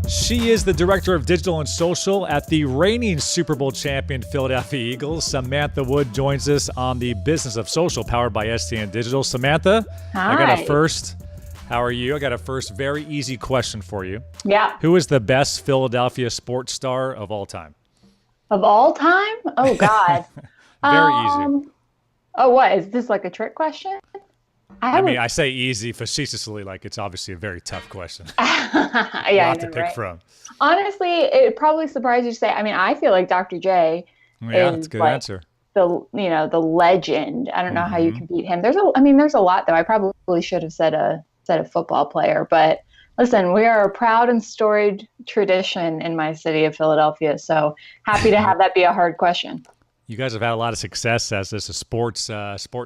She is the director of digital and social at the reigning Super Bowl champion Philadelphia Eagles. Samantha Wood joins us on the business of social powered by STN Digital. Samantha, Hi. How are you? I got a first very easy question for you. Yeah. Who is the best Philadelphia sports star of all time? Of all time? Oh, God. Very easy. Oh, what? Is this like a trick question? I say easy facetiously, like it's obviously a very tough question. Yeah, A lot to pick from. Honestly, it probably surprised you to say. I feel like Dr. J Yeah, that's a is good like answer. the legend. I don't know how you can beat him. There's a lot though. I probably should have said a football player, but listen, we are a proud and storied tradition in my city of Philadelphia. So happy to have that be a hard question. You guys have had a lot of success as this a sports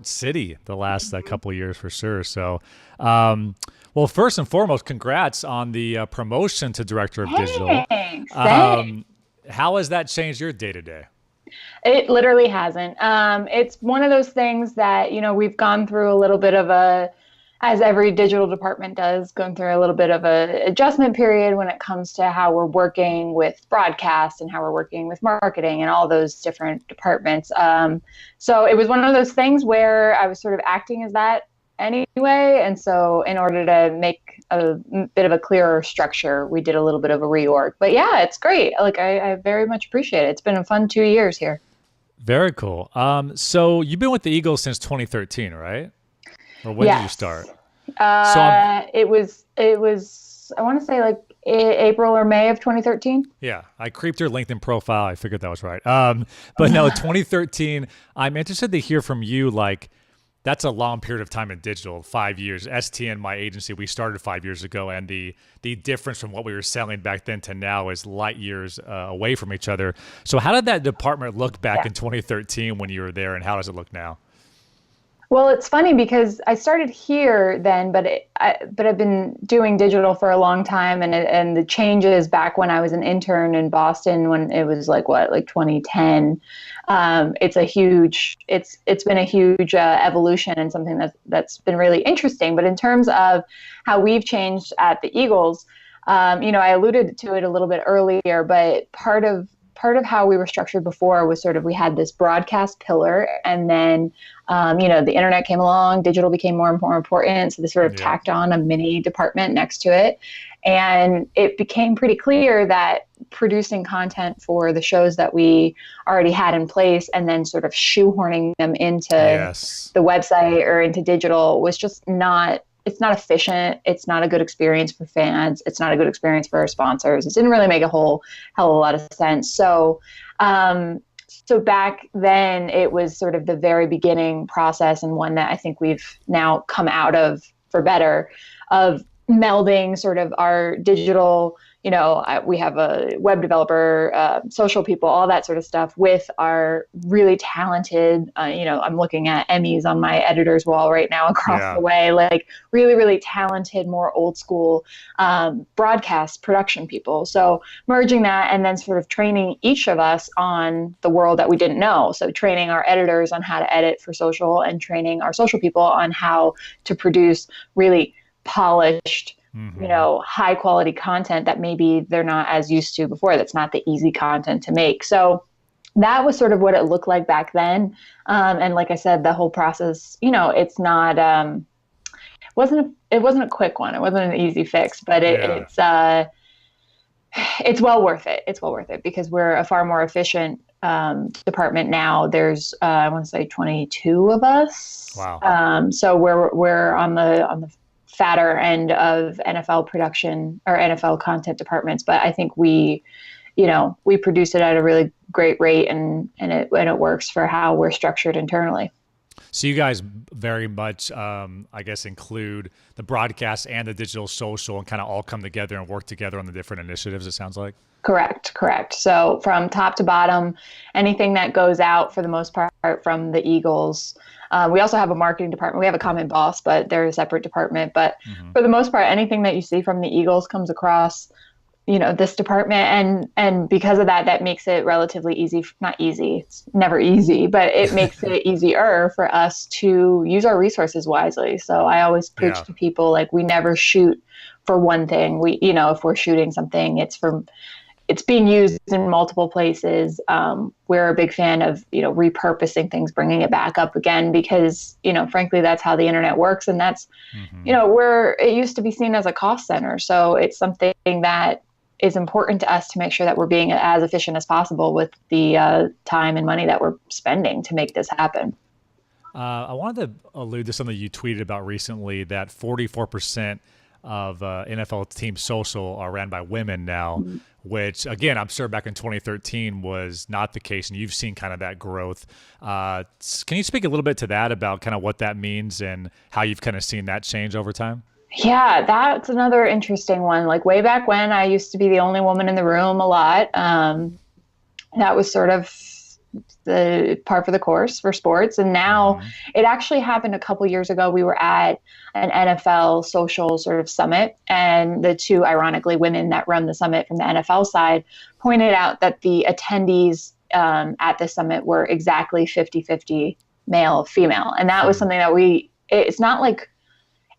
city the last couple of years for sure. So, well, first and foremost, congrats on the promotion to director of digital. Thanks. How has that changed your day to day? It literally hasn't. It's one of those things that, we've gone through a little bit of as every digital department does, going through a little bit of a adjustment period when it comes to how we're working with broadcast and how we're working with marketing and all those different departments. So it was one of those things where I was sort of acting as that anyway. And so in order to make a bit of a clearer structure, we did a little bit of a reorg. But yeah, it's great. Like I very much appreciate it. It's been a fun 2 years here. Very cool. So you've been with the Eagles since 2013, right? Or when did you start? It was I want to say like April or May of 2013. Yeah, I creeped your LinkedIn profile. I figured that was right. But no, 2013. I'm interested to hear from you. Like, that's a long period of time in digital. 5 years. STN, my agency, we started 5 years ago, and the difference from what we were selling back then to now is light years away from each other. So, how did that department look back in 2013 when you were there, and how does it look now? Well, it's funny because I started here then, but I've been doing digital for a long time, and the changes back when I was an intern in Boston when it was like 2010. It's been a huge evolution and something that's been really interesting. But in terms of how we've changed at the Eagles, I alluded to it a little bit earlier, but part of how we were structured before was sort of we had this broadcast pillar, and then the internet came along, digital became more and more important, so this sort of tacked on a mini department next to it, and it became pretty clear that producing content for the shows that we already had in place and then sort of shoehorning them into the website or into digital was just not. It's not efficient. It's not a good experience for fans. It's not a good experience for our sponsors. It didn't really make a whole hell of a lot of sense. So, so back then it was sort of the very beginning process, and one that I think we've now come out of for better, of melding sort of our digital, we have a web developer, social people, all that sort of stuff with our really talented, I'm looking at Emmys on my editor's wall right now across the way, like really, really talented, more old school broadcast production people. So merging that and then sort of training each of us on the world that we didn't know. So training our editors on how to edit for social and training our social people on how to produce really polished, high quality content that maybe they're not as used to before. That's not the easy content to make. So that was sort of what it looked like back then. And like I said, the whole process, it's not, it wasn't a quick one. It wasn't an easy fix, but it's well worth it. It's well worth it because we're a far more efficient department now. There's I want to say 22 of us. Wow. So we're on the fatter end of NFL production or NFL content departments, but I think we produce it at a really great rate, and it works for how we're structured internally. So you guys very much, I guess, include the broadcast and the digital social and kind of all come together and work together on the different initiatives, it sounds like? Correct. So from top to bottom, anything that goes out for the most part from the Eagles. We also have a marketing department. We have a common boss, but they're a separate department. But for the most part, anything that you see from the Eagles comes across, this department. And because of that, that makes it relatively easy, not easy, it's never easy, but it makes it easier for us to use our resources wisely. So I always preach to people, like, we never shoot for one thing. If we're shooting something, it's being used in multiple places. We're a big fan of, repurposing things, bringing it back up again, because, frankly, that's how the internet works. And that's, where it used to be seen as a cost center. So it's something that is important to us to make sure that we're being as efficient as possible with the time and money that we're spending to make this happen. I wanted to allude to something you tweeted about recently, that 44% of NFL team social are ran by women now, which, again, I'm sure back in 2013 was not the case, and you've seen kind of that growth. Can you speak a little bit to that, about kind of what that means and how you've kind of seen that change over time? Yeah, that's another interesting one. Like, way back when, I used to be the only woman in the room a lot. That was sort of the par for the course for sports. And now it actually happened a couple years ago. We were at an NFL social sort of summit, and the two, ironically, women that run the summit from the NFL side pointed out that the attendees at the summit were exactly 50-50 male, female. And that was something that it's not like,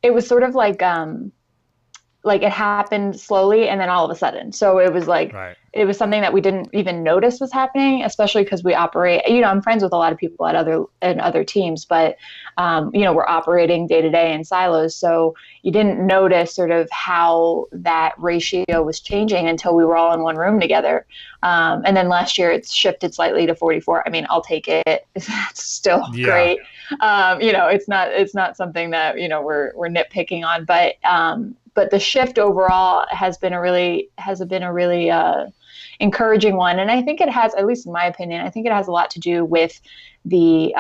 it was sort of like it happened slowly and then all of a sudden. So it was like, It was something that we didn't even notice was happening, especially because we operate, I'm friends with a lot of people at other teams, but, we're operating day to day in silos. So you didn't notice sort of how that ratio was changing until we were all in one room together. And then last year it's shifted slightly to 44. I mean, I'll take it. It's still great. It's not something that, we're nitpicking on, but the shift overall has been a really encouraging one. And I think it has, at least in my opinion, I think it has a lot to do with the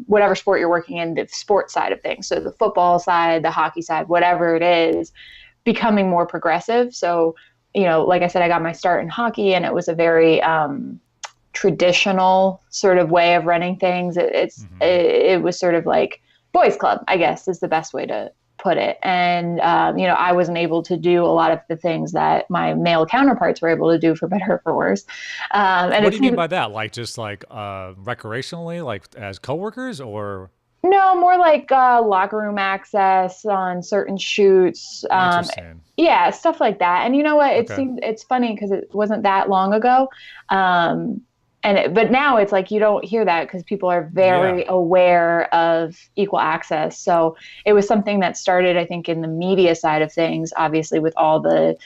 whatever sport you're working in, the sports side of things. So the football side, the hockey side, whatever it is, becoming more progressive. So, like I said, I got my start in hockey, and it was a very traditional sort of way of running things. It was sort of like boys club, I guess, is the best way to put it. And, I wasn't able to do a lot of the things that my male counterparts were able to do, for better or for worse. And what do you mean by that? Like, just like recreationally, like as coworkers, or? No, more like locker room access on certain shoots. Yeah, stuff like that. And you know what? It's funny because it wasn't that long ago. But now it's like you don't hear that because people are very aware of equal access. So it was something that started, I think, in the media side of things, obviously with all the,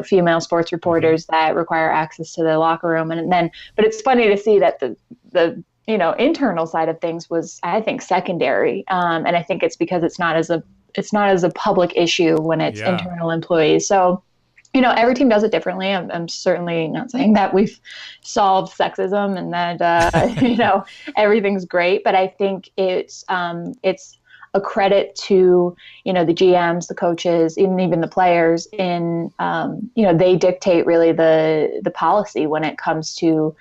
female sports reporters that require access to the locker room. But it's funny to see that the internal side of things was, I think, secondary. And I think it's because it's not as a public issue when it's internal employees. So, every team does it differently. I'm certainly not saying that we've solved sexism and that, everything's great, but I think it's a credit to, the GMs, the coaches, and even the players they dictate really the policy when it comes to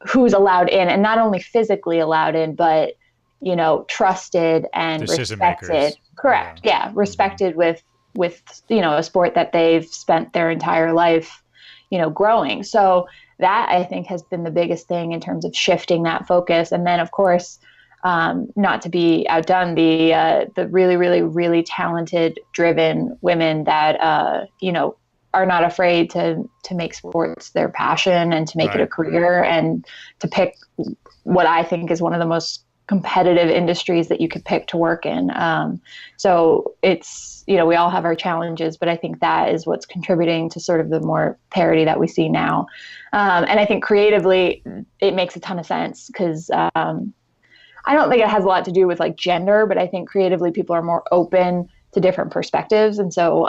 who's allowed in, and not only physically allowed in, but, trusted and decision respected. Makers. Correct. Yeah. Respected with a sport that they've spent their entire life, growing. So that, I think, has been the biggest thing in terms of shifting that focus. And then, of course, not to be outdone, the really, really, really talented, driven women that, are not afraid to make sports their passion and to make it a career and to pick what I think is one of the most competitive industries that you could pick to work in. So it's, we all have our challenges, but I think that is what's contributing to sort of the more parity that we see now. And I think creatively it makes a ton of sense because I don't think it has a lot to do with like gender, but I think creatively people are more open to different perspectives. And so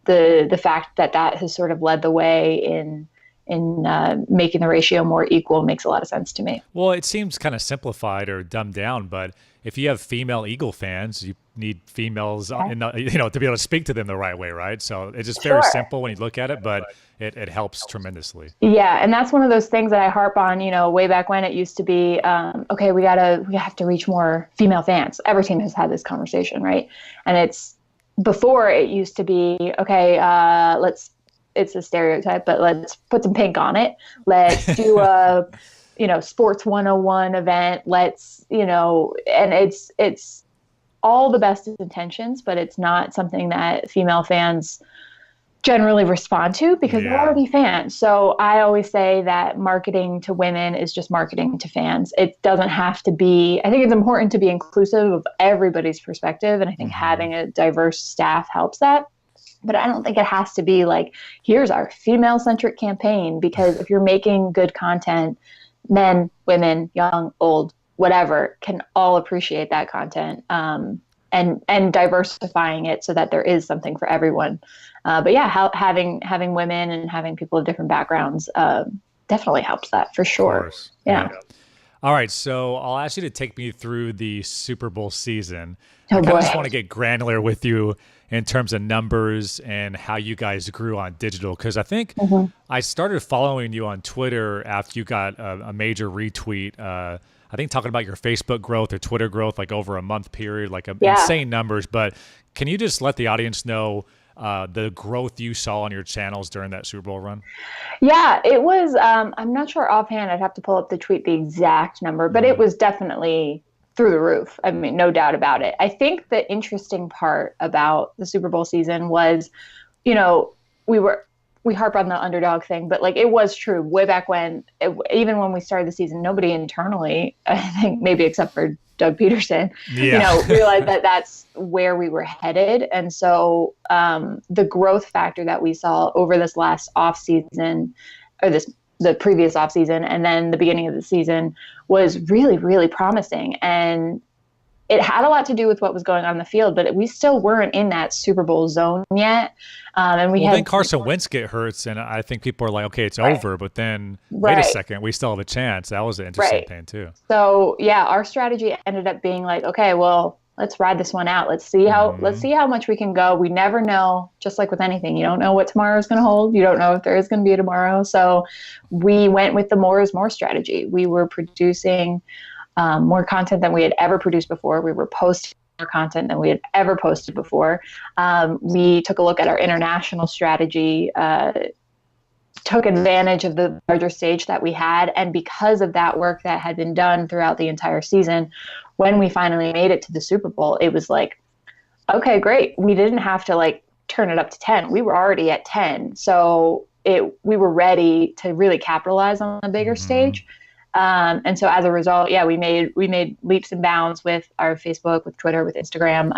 the fact that has sort of led the way in making the ratio more equal makes a lot of sense to me. Well, it seems kind of simplified or dumbed down, but if you have female Eagle fans, you need females, to be able to speak to them the right way, right? So it's just very simple when you look at it, but it helps tremendously. Yeah, and that's one of those things that I harp on. Way back when it used to be, okay, we have to reach more female fans. Every team has had this conversation, right? And before it used to be, okay, let's it's a stereotype, but let's put some pink on it. Let's do a, sports 101 event. Let's, and it's all the best intentions, but it's not something that female fans generally respond to because they're already fans. So I always say that marketing to women is just marketing to fans. It doesn't have to be, I think it's important to be inclusive of everybody's perspective. And I think having a diverse staff helps that. But I don't think it has to be like, here's our female centric campaign, because if you're making good content, men, women, young, old, whatever, can all appreciate that content. And diversifying it so that there is something for everyone. But yeah, having women and having people of different backgrounds definitely helps that for sure. Of course. Yeah. All right, so I'll ask you to take me through the Super Bowl season. Oh, I kind boy. of just want to get granular with you in terms of numbers and how you guys grew on digital, because I think I started following you on Twitter after you got a major retweet. I think talking about your Facebook growth or Twitter growth, like over a month period, like insane numbers. But can you just let the audience know the growth you saw on your channels during that Super Bowl run? Yeah, it was, I'm not sure offhand, I'd have to pull up the tweet, the exact number, but it was definitely through the roof. I mean, no doubt about it. I think the interesting part about the Super Bowl season was, we harp on the underdog thing, but like it was true way back when, even when we started the season, nobody internally, I think maybe except for Doug Peterson, realized that that's where we were headed. And so the growth factor that we saw over this last off season, or the previous off season, and then the beginning of the season was really, really promising. And it had a lot to do with what was going on in the field, but we still weren't in that Super Bowl zone yet. And then Carson Wentz get hurts, and I think people are like, okay, it's over. But then, wait a second, we still have a chance. That was an interesting thing too. So yeah, our strategy ended up being like, okay, well, let's ride this one out. Let's see how much we can go. We never know. Just like with anything, you don't know what tomorrow is going to hold. You don't know if there is going to be a tomorrow. So we went with the more is more strategy. We were producing more content than we had ever produced before. We were posting more content than we had ever posted before. We took a look at our international strategy, took advantage of the larger stage that we had. And because of that work that had been done throughout the entire season, when we finally made it to the Super Bowl, it was like, okay, great. We didn't have to like turn it up to 10. We were already at 10. So we were ready to really capitalize on a bigger stage. And so as a result, we made leaps and bounds with our Facebook, with Twitter, with Instagram.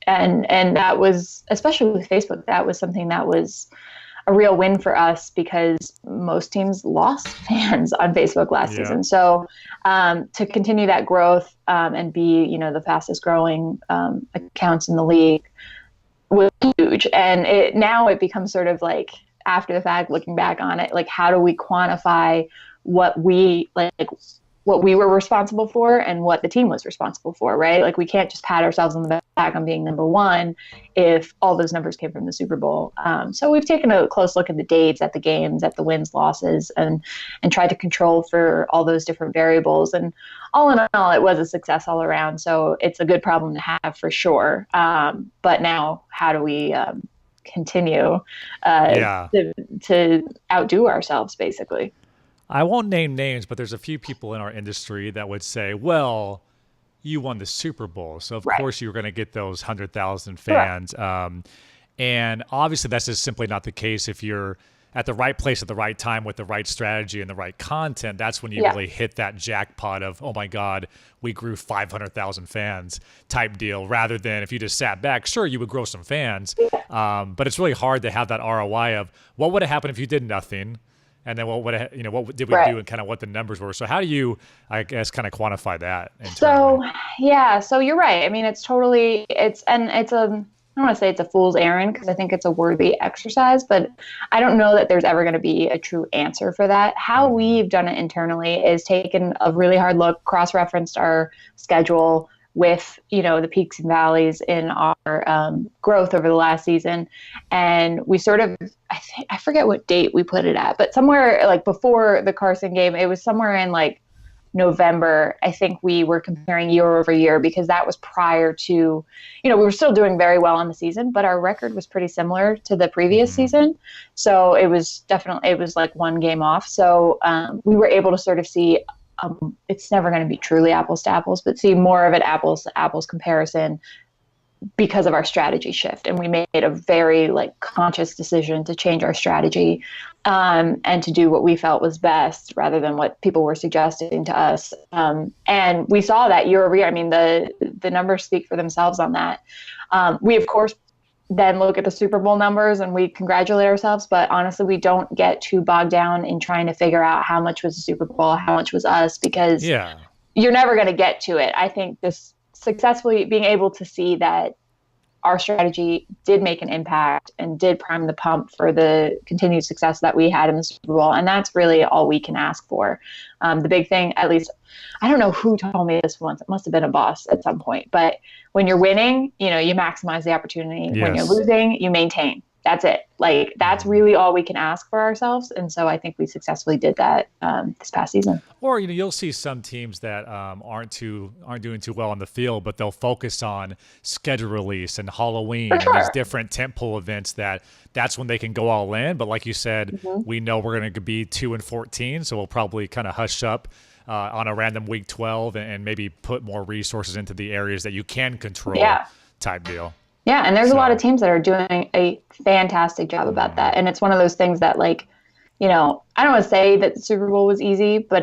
And that was, especially with Facebook, that was something that was a real win for us because most teams lost fans on Facebook last season. So to continue that growth and be, the fastest growing accounts in the league was huge. And now it becomes sort of like after the fact, looking back on it, like how do we quantify what we were responsible for and what the team was responsible for, right? Like we can't just pat ourselves on the back on being number one if all those numbers came from the Super Bowl. So we've taken a close look at the dates, at the games, at the wins, losses, and tried to control for all those different variables. And all in all, it was a success all around. So it's a good problem to have for sure. But now how do we continue to outdo ourselves, basically? I won't name names, but there's a few people in our industry that would say, well, you won the Super Bowl, so of course you were going to get those 100,000 fans. And obviously that's just simply not the case. If you're at the right place at the right time with the right strategy and the right content, that's when you really hit that jackpot of, oh my God, we grew 500,000 fans type deal, rather than if you just sat back, sure, you would grow some fans. But it's really hard to have that ROI of what would have happened if you did nothing. And then what did we do and kind of what the numbers were? So how do you, I guess, kind of quantify that? So you're right. I mean, I don't want to say it's a fool's errand because I think it's a worthy exercise, but I don't know that there's ever going to be a true answer for that. How we've done it internally is taken a really hard look, cross-referenced our schedule with, the peaks and valleys in our growth over the last season. And we sort of, I forget what date we put it at, but somewhere like before the Carson game, it was somewhere in like November, I think we were comparing year over year because that was prior to, we were still doing very well in the season, but our record was pretty similar to the previous season. So it was like one game off. So we were able to sort of see, it's never going to be truly apples to apples, but see more of an apples to apples comparison because of our strategy shift. And we made a very conscious decision to change our strategy and to do what we felt was best rather than what people were suggesting to us. And we saw that year over year. I mean, the numbers speak for themselves on that. We, of course, then look at the Super Bowl numbers and we congratulate ourselves. But honestly, we don't get too bogged down in trying to figure out how much was the Super Bowl, how much was us, because you're never going to get to it. I think this successfully being able to see that our strategy did make an impact and did prime the pump for the continued success that we had in the Super Bowl. And that's really all we can ask for. The big thing, at least, I don't know who told me this once. It must have been a boss at some point. But when you're winning, you maximize the opportunity. Yes. When you're losing, you maintain. That's it. That's really all we can ask for ourselves. And so I think we successfully did that this past season. Or, you'll see some teams that aren't doing too well on the field, but they'll focus on schedule release and Halloween and these different tentpole events that's when they can go all in. But like you said, we know we're going to be 2-14, so we'll probably kind of hush up on a random week 12 and maybe put more resources into the areas that you can control type deal. Yeah, and there's a lot of teams that are doing a fantastic job about that. And it's one of those things that I don't want to say that the Super Bowl was easy, but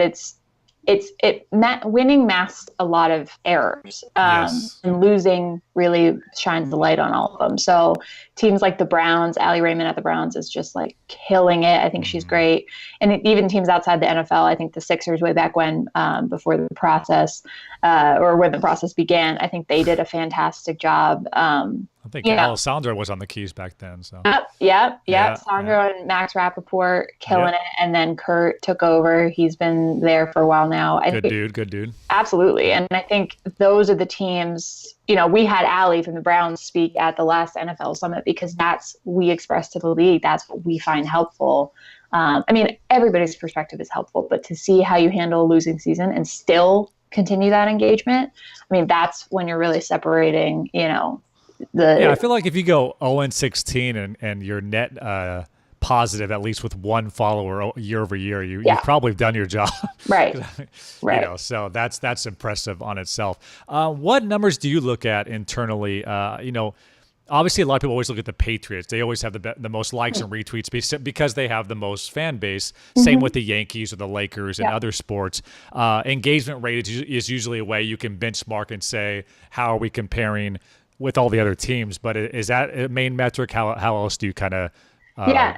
winning masks a lot of errors. And losing really shines the light on all of them. So teams like the Browns, Allie Raymond at the Browns is just killing it. I think she's great. And even teams outside the NFL, I think the Sixers way back when, before the process, or when the process began, I think they did a fantastic job. I think Alessandra was on the keys back then. So Yep. Sandra and Max Rappaport killing it, and then Kurt took over. He's been there for a while now. Good dude. Absolutely, and I think those are the teams. We had Allie from the Browns speak at the last NFL Summit because we expressed to the league that's what we find helpful. Everybody's perspective is helpful, but to see how you handle a losing season and still continue that engagement, that's when you're really separating. I feel like if you go 0-16 and you're net positive, at least with one follower year over year, you've probably done your job. Right. Right. So that's impressive on itself. What numbers do you look at internally? Obviously a lot of people always look at the Patriots. They always have the most likes and retweets because they have the most fan base. Same with the Yankees or the Lakers and other sports. Engagement rate is usually a way you can benchmark and say, how are we comparing with all the other teams? But is that a main metric? How else do you kind of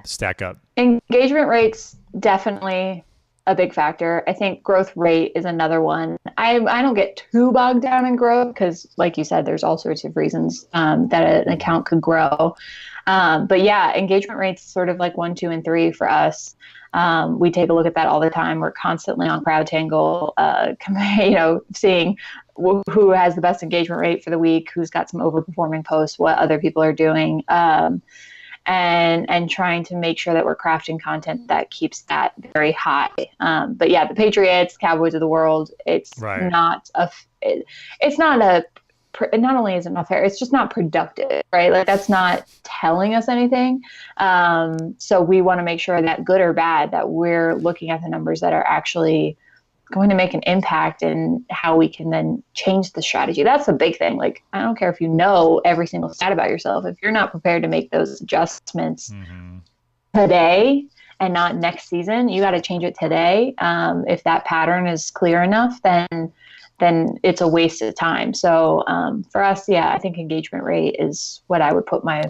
stack up? Engagement rate's definitely a big factor. I think growth rate is another one. I don't get too bogged down in growth because, like you said, there's all sorts of reasons that an account could grow. But engagement rate's sort of 1, 2, and 3 for us. We take a look at that all the time. We're constantly on CrowdTangle, seeing who has the best engagement rate for the week, who's got some overperforming posts, what other people are doing, and trying to make sure that we're crafting content that keeps that very high. But the Patriots, Cowboys of the world, not only is it not fair, it's just not productive, right? That's not telling us anything. So we want to make sure that good or bad, that we're looking at the numbers that are actually going to make an impact in how we can then change the strategy. That's the big thing. I don't care if you know every single stat about yourself. If you're not prepared to make those adjustments today and not next season, you got to change it today. If that pattern is clear enough, then it's a waste of time. So for us, I think engagement rate is what I would put my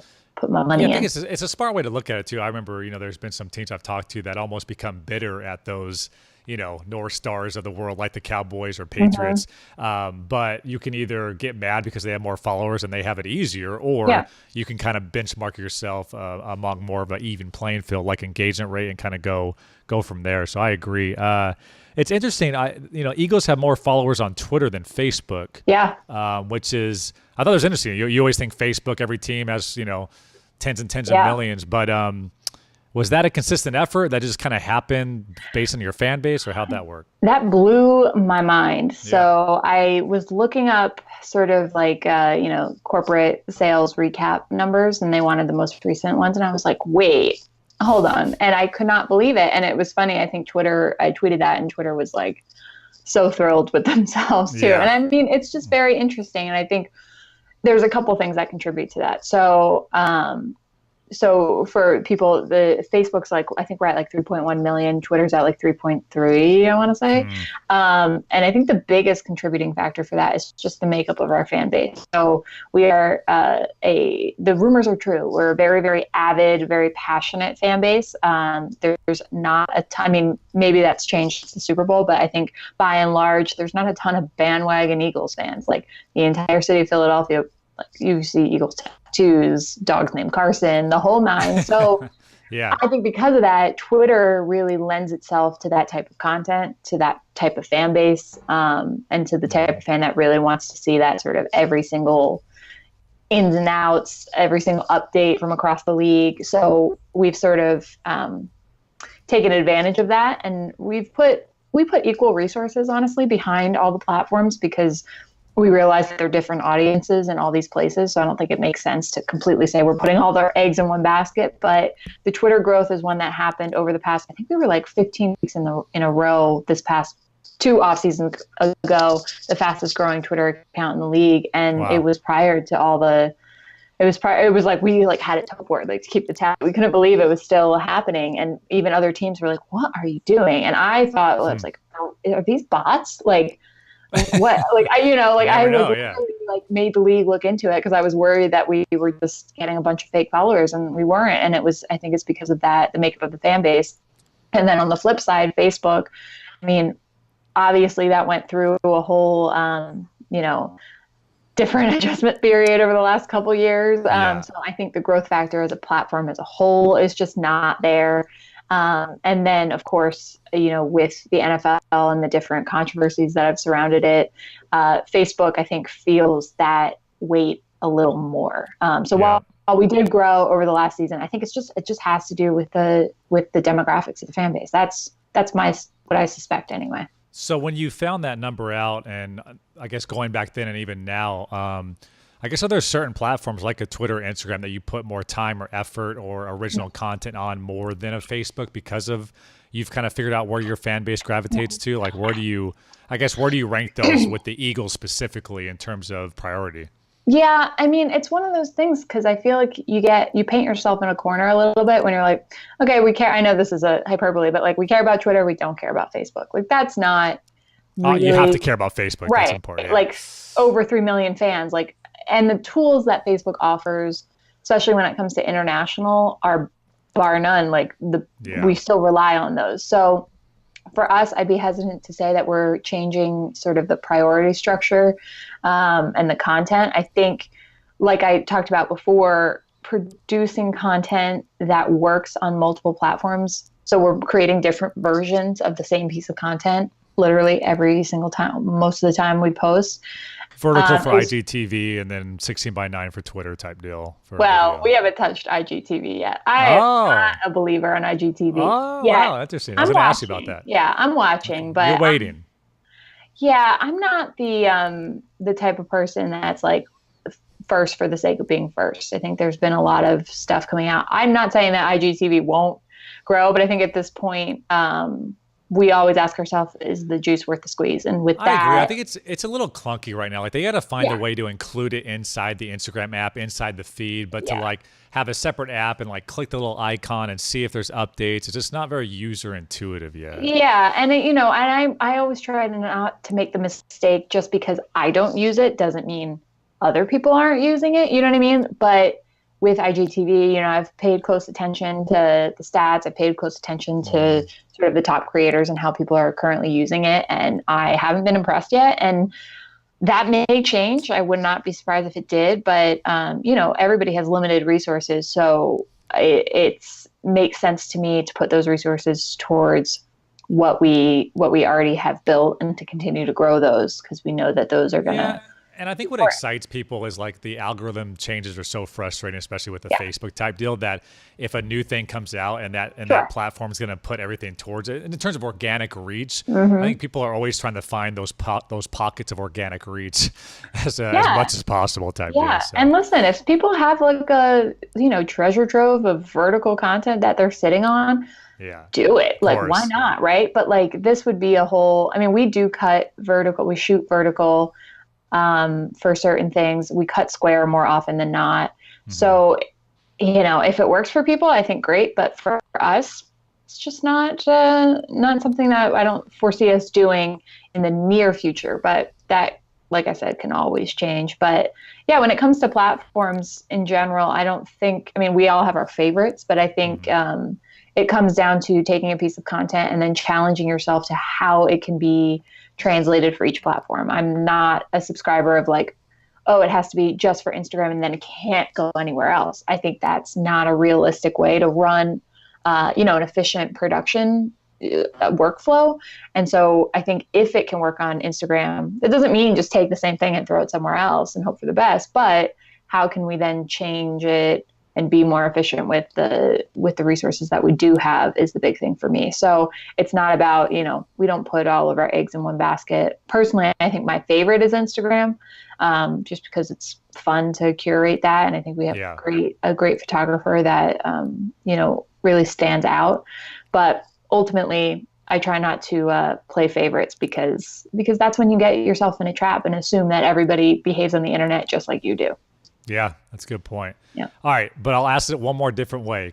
money in. I think it's a smart way to look at it too. I remember, there's been some teams I've talked to that almost become bitter at those, North Stars of the world, like the Cowboys or Patriots. But you can either get mad because they have more followers and they have it easier, or you can kind of benchmark yourself among more of an even playing field, like engagement rate, and kind of go from there. So I agree. It's interesting. Eagles have more followers on Twitter than Facebook. Which is, I thought it was interesting. You always think Facebook, every team has, tens and tens of millions, but Was that a consistent effort that just kind of happened based on your fan base, or how'd that work? That blew my mind. Yeah. So I was looking up sort of like, corporate sales recap numbers, and they wanted the most recent ones. And I was like, wait, hold on. And I could not believe it. And it was funny. I think I tweeted that, and Twitter was like so thrilled with themselves too. Yeah. And I mean, it's just very interesting. And I think there's a couple things that contribute to that. So for people, the Facebook's like, I think we're at like 3.1 million. Twitter's at like 3.3, I want to say. And I think the biggest contributing factor for that is just the makeup of our fan base. So we are the rumors are true. We're a very, very avid, very passionate fan base. There's not a ton, I mean, maybe that's changed since the Super Bowl, but I think by and large, there's not a ton of bandwagon Eagles fans. Like the entire city of Philadelphia, like you see Eagles tattoos, dogs named Carson, the whole nine. So Yeah. I think because of that, Twitter really lends itself to that type of content, to that type of fan base, and to the type of fan that really wants to see that sort of every single ins and outs, every single update from across the league. So we've sort of taken advantage of that, and we put equal resources, honestly, behind all the platforms, because we realize that there are different audiences in all these places. So I don't think it makes sense to completely say we're putting all their eggs in one basket. But the Twitter growth is one that happened over the past, I think we were like 15 weeks in a row this past 2 off seasons ago, the fastest growing Twitter account in the league. And Wow. it was prior to all the, it was like we like had it top board, like to keep the tab. We couldn't believe it was still happening. And even other teams were like, what are you doing? And I thought, well, I was like, are these bots? Like, what, like I made the league look into it, because I was worried that we were just getting a bunch of fake followers, and we weren't. And I think it's because of that, the makeup of the fan base. And then on the flip side, Facebook, I mean, obviously that went through a whole different adjustment period over the last couple years. So I think the growth factor as a platform as a whole is just not there. And then, of course, with the NFL and the different controversies that have surrounded it, Facebook, I think, feels that weight a little more. While we did grow over the last season, I think it just has to do with the demographics of the fan base. That's what I suspect anyway. So when you found that number out, and I guess going back then and even now, I guess are there certain platforms like a Twitter, Instagram that you put more time or effort or original content on more than a Facebook, because of you've kind of figured out where your fan base gravitates to? Like where do you rank those with the Eagles specifically in terms of priority? Yeah, I mean, it's one of those things, because I feel like you paint yourself in a corner a little bit when you're like, okay, we care. I know this is a hyperbole, but like we care about Twitter, we don't care about Facebook. Like that's not really, you have to care about Facebook. Right. That's important. Yeah. Like over 3 million fans, like. And the tools that Facebook offers, especially when it comes to international, are bar none. Like we still rely on those. So for us, I'd be hesitant to say that we're changing sort of the priority structure and the content. I think, like I talked about before, producing content that works on multiple platforms. So we're creating different versions of the same piece of content, literally every single time, most of the time we post. Vertical for IGTV and then 16:9 for Twitter type deal. We haven't touched IGTV yet. I am not a believer on IGTV. Oh, wow, that's interesting. I was going to ask you about that. Yeah, I'm watching, but you're waiting. I'm not the type of person that's like first for the sake of being first. I think there's been a lot of stuff coming out. I'm not saying that IGTV won't grow, but I think at this point, we always ask ourselves, is the juice worth the squeeze? And with that, I agree. I think it's a little clunky right now. Like they got to find a way to include it inside the Instagram app, inside the feed, but to like have a separate app and like click the little icon and see if there's updates. It's just not very user intuitive yet. Yeah. And I always try not to make the mistake, just because I don't use it doesn't mean other people aren't using it. You know what I mean? But with IGTV, I've paid close attention to the stats. I've paid close attention to sort of the top creators and how people are currently using it. And I haven't been impressed yet. And that may change. I would not be surprised if it did. But, everybody has limited resources. So it makes sense to me to put those resources towards what we already have built and to continue to grow those, because we know that those are going to And I think what excites people is like the algorithm changes are so frustrating, especially with the Facebook type deal, that if a new thing comes out and that platform is going to put everything towards it. And in terms of organic reach, I think people are always trying to find those pockets of organic reach as much as possible type deal. So. And listen, if people have like a, treasure trove of vertical content that they're sitting on, do it. Like, why not? Right. But like, this would be a whole, I mean, we do cut vertical, we shoot vertical for certain things. We cut square more often than not. So, if it works for people, I think great. But for us, it's just not something that I don't foresee us doing in the near future. But that, like I said, can always change. But yeah, when it comes to platforms in general, I don't think, I mean, we all have our favorites, but I think it comes down to taking a piece of content and then challenging yourself to how it can be translated for each platform. I'm not a subscriber of like, oh, it has to be just for Instagram and then it can't go anywhere else. I think that's not a realistic way to run, an efficient production workflow. And so I think if it can work on Instagram, it doesn't mean just take the same thing and throw it somewhere else and hope for the best, but how can we then change it and be more efficient with the resources that we do have is the big thing for me. So it's not about, we don't put all of our eggs in one basket. Personally, I think my favorite is Instagram, just because it's fun to curate that. And I think we have a great photographer that, really stands out. But ultimately, I try not to play favorites because that's when you get yourself in a trap and assume that everybody behaves on the internet just like you do. Yeah, that's a good point. Yeah. All right, but I'll ask it one more different way.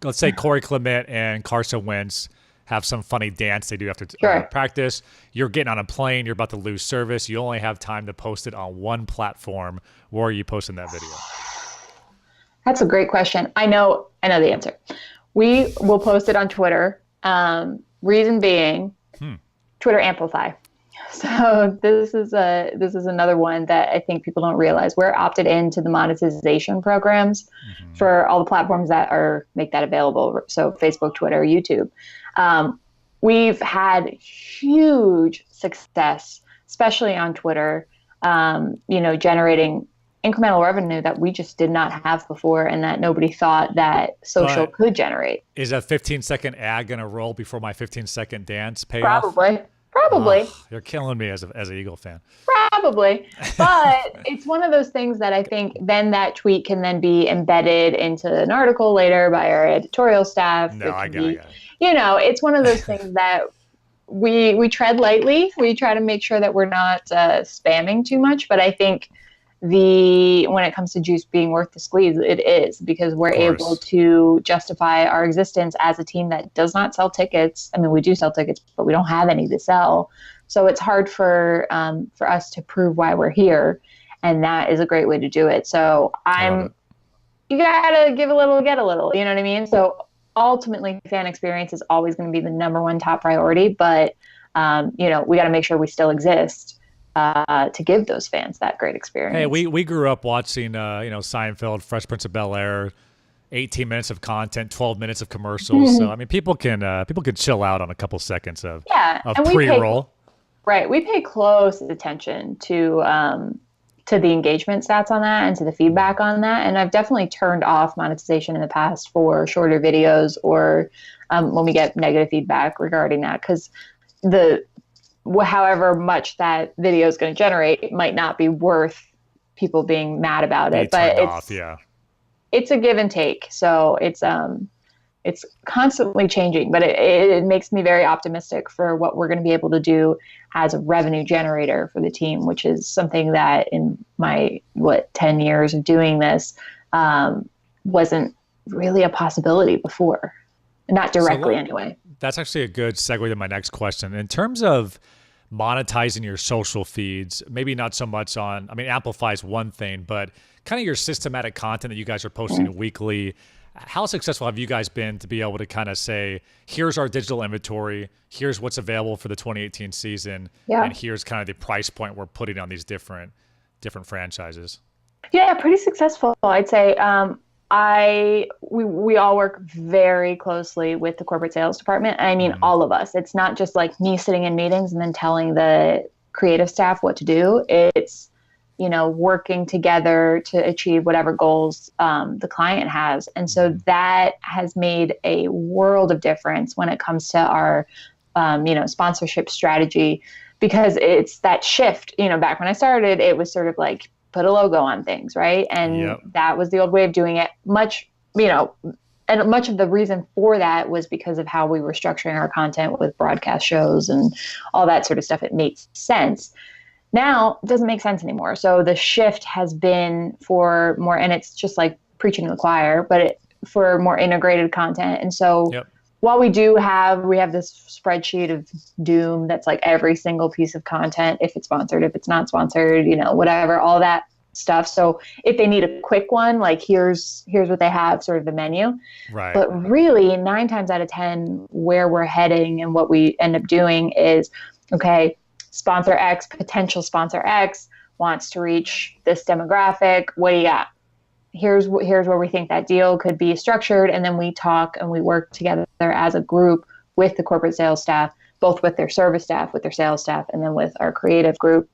Let's say Corey Clement and Carson Wentz have some funny dance they do after practice. You're getting on a plane. You're about to lose service. You only have time to post it on one platform. Where are you posting that video? That's a great question. I know the answer. We will post it on Twitter. Reason being, Twitter Amplify. So this is another one that I think people don't realize. We're opted into the monetization programs for all the platforms that make that available. So Facebook, Twitter, YouTube. We've had huge success, especially on Twitter, generating incremental revenue that we just did not have before and that nobody thought that social could generate. Is a 15-second ad going to roll before my 15-second dance payoff? Probably. Oh, you're killing me as an Eagle fan. Probably. But it's one of those things that I think then that tweet can then be embedded into an article later by our editorial staff. No, I got it. It's one of those things that we tread lightly. We try to make sure that we're not spamming too much. But I think when it comes to juice being worth the squeeze, it is, because we're able to justify our existence as a team that does not sell tickets. I mean, we do sell tickets, but we don't have any to sell. So it's hard for us to prove why we're here. And that is a great way to do it. So you gotta give a little, get a little, you know what I mean? So ultimately fan experience is always going to be the number one top priority, but we got to make sure we still exist to give those fans that great experience. Hey, we grew up watching, Seinfeld, Fresh Prince of Bel-Air, 18 minutes of content, 12 minutes of commercials. So I mean, people can chill out on a couple seconds of pre-roll. Right, we pay close attention to the engagement stats on that and to the feedback on that. And I've definitely turned off monetization in the past for shorter videos or when we get negative feedback regarding that, because however much that video is going to generate, it might not be worth people being mad about it. But it's a give and take. So it's constantly changing, but it makes me very optimistic for what we're going to be able to do as a revenue generator for the team, which is something that in my 10 years of doing this wasn't really a possibility before, not directly anyway. That's actually a good segue to my next question. In terms of monetizing your social feeds, maybe not so much Amplify is one thing, but kind of your systematic content that you guys are posting weekly. How successful have you guys been to be able to kind of say, here's our digital inventory, here's what's available for the 2018 season, and here's kind of the price point we're putting on these different franchises? Yeah, pretty successful, I'd say. We all work very closely with the corporate sales department. I mean, all of us. It's not just like me sitting in meetings and then telling the creative staff what to do. It's working together to achieve whatever goals the client has. And so that has made a world of difference when it comes to our, sponsorship strategy, because it's that shift. Back when I started, it was sort of like put a logo on things, right? And that was the old way of doing it. And much of the reason for that was because of how we were structuring our content with broadcast shows and all that sort of stuff. It made sense. Now it doesn't make sense anymore. So the shift has been for more, and it's just like preaching to the choir, but for more integrated content. And so while we have this spreadsheet of doom that's like every single piece of content, if it's sponsored, if it's not sponsored, whatever, all that stuff. So if they need a quick one, like here's what they have, sort of the menu. Right. But really 9 times out of 10, where we're heading and what we end up doing is, okay, sponsor X, potential sponsor X wants to reach this demographic. What do you got? Here's where we think that deal could be structured. And then we talk and we work together as a group with the corporate sales staff, both with their service staff, with their sales staff, and then with our creative group,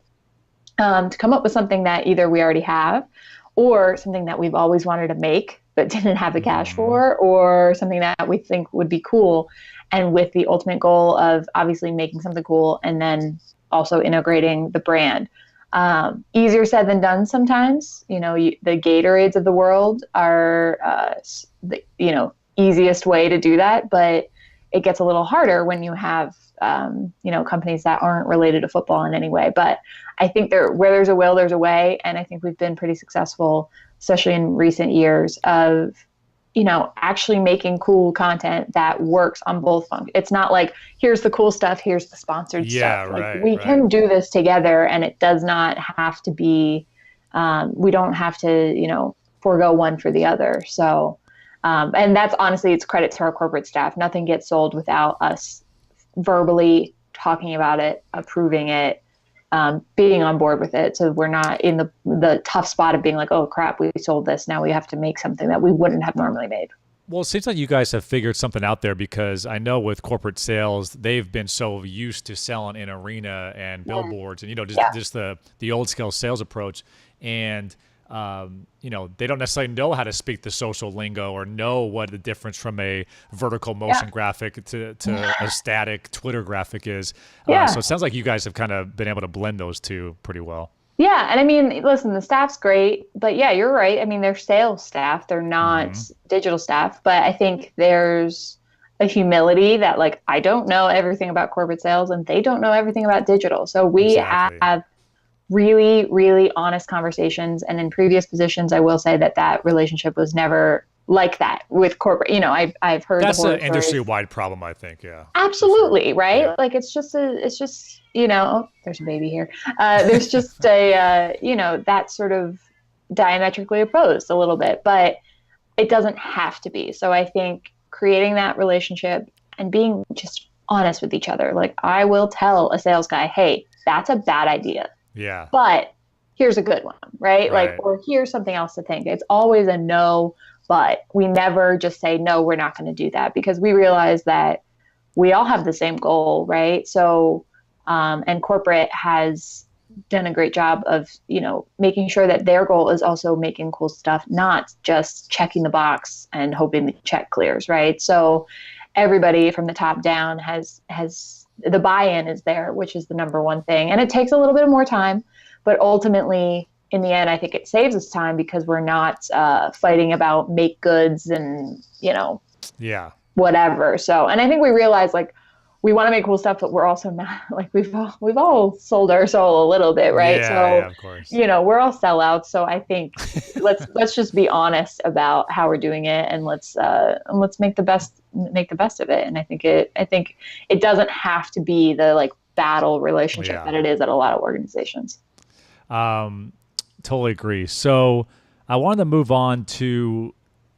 to come up with something that either we already have or something that we've always wanted to make but didn't have the cash for, or something that we think would be cool. And with the ultimate goal of obviously making something cool and then also integrating the brand. Easier said than done sometimes. The Gatorades of the world are, the easiest way to do that, but it gets a little harder when you have, companies that aren't related to football in any way. But I think where there's a will, there's a way. And I think we've been pretty successful, especially in recent years, of actually making cool content that works on both functions. It's not like, here's the cool stuff, here's the sponsored stuff. Like, we can do this together, and it does not have to be, we don't have to, forego one for the other. So, and that's honestly, it's credit to our corporate staff. Nothing gets sold without us verbally talking about it, approving it, being on board with it. So we're not in the tough spot of being like, oh crap, we sold this. Now we have to make something that we wouldn't have normally made. Well, it seems like you guys have figured something out there, because I know with corporate sales, they've been so used to selling in arena and billboards and, just the old scale sales approach. And, they don't necessarily know how to speak the social lingo or know what the difference from a vertical motion graphic to a static Twitter graphic is. So it sounds like you guys have kind of been able to blend those two pretty well. Yeah. And I mean, listen, the staff's great, but yeah, you're right. I mean, they're sales staff. They're not digital staff, but I think there's a humility that, like, I don't know everything about corporate sales and they don't know everything about digital. So we have really, really honest conversations. And in previous positions, I will say that relationship was never like that with corporate. I've heard that's an industry-wide problem, I think. Yeah, absolutely. Sure. Right. Yeah. Like it's just there's a baby here. There's just that sort of diametrically opposed a little bit, but it doesn't have to be. So I think creating that relationship and being just honest with each other. Like, I will tell a sales guy, hey, that's a bad idea. Yeah. But here's a good one, right? Like, or here's something else to think. It's always a no, but we never just say, no, we're not going to do that, because we realize that we all have the same goal, right? So, and corporate has done a great job of, making sure that their goal is also making cool stuff, not just checking the box and hoping the check clears, right? So everybody from the top down has the buy-in is there, which is the number one thing. And it takes a little bit more time, but ultimately, in the end, I think it saves us time, because we're not fighting about make goods and, whatever. So, and I think we realize, like, we want to make cool stuff, but we're also not, like, we've all sold our soul a little bit, right? Yeah, of course. We're all sellouts. So I think let's just be honest about how we're doing it, and let's make the best of it. And I think it doesn't have to be the, like, battle relationship that it is at a lot of organizations. Totally agree. So I wanted to move on to,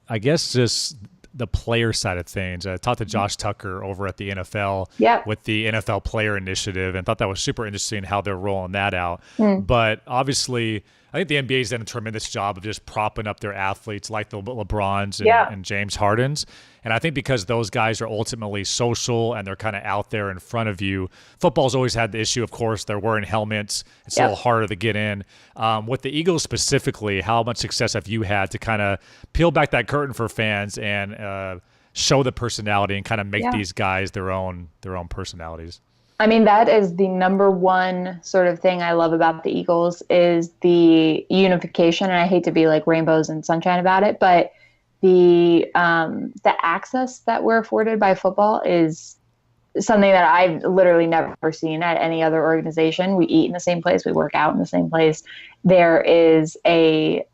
I guess, just the player side of things. I talked to Josh Tucker over at the NFL with the NFL Player Initiative, and thought that was super interesting how they're rolling that out. But obviously, I think the NBA's done a tremendous job of just propping up their athletes like the LeBrons Yeah. and James Hardens. And I think because those guys are ultimately social and they're kind of out there in front of you, football's always had the issue, of course, they're wearing helmets. It's a little harder to get in. With the Eagles specifically, how much success have you had to kind of peel back that curtain for fans and show the personality and kind of make these guys their own personalities? I mean, that is the number one sort of thing I love about the Eagles is the unification. And I hate to be like rainbows and sunshine about it, but the access that we're afforded by football is something that I've literally never seen at any other organization. We eat in the same place. We work out in the same place. There is a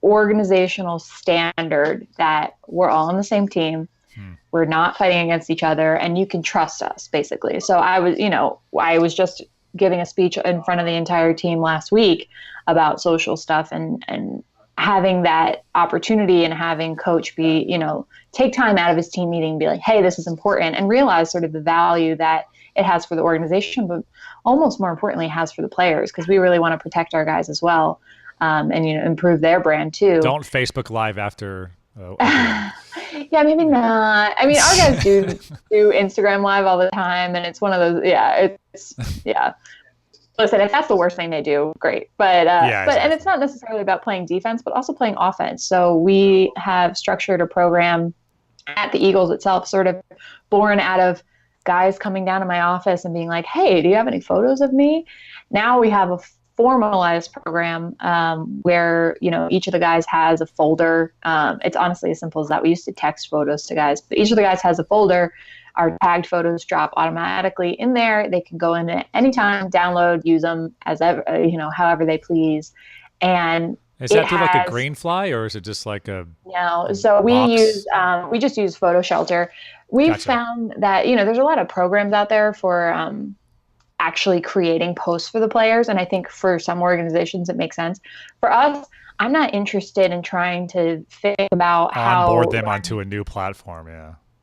organizational standard that we're all on the same team. We're not fighting against each other, and you can trust us, basically. So I was just giving a speech in front of the entire team last week about social stuff and having that opportunity and having coach be, take time out of his team meeting and be like, hey, this is important, and realize sort of the value that it has for the organization, but almost more importantly, it has for the players, because we really want to protect our guys as well, and, improve their brand too. Don't Facebook Live after. Yeah, maybe not. I mean, our guys do Instagram Live all the time, and it's one of those. Yeah. Listen, if that's the worst thing they do, great. But exactly. And it's not necessarily about playing defense, but also playing offense. So we have structured a program at the Eagles itself, sort of born out of guys coming down to my office and being like, "Hey, do you have any photos of me?" Now we have a formalized program where each of the guys has a folder. It's honestly as simple as that. We used to text photos to guys, but each of the guys has a folder. Our tagged photos drop automatically in there. They can go in at any time, download, use them as ever, however they please. And is that through like a Greenfly, or is it just like a so we just use Photo Shelter. We've found that there's a lot of programs out there for actually creating posts for the players. And I think for some organizations, it makes sense. For us, I'm not interested in trying to think about how onboard them onto a new platform.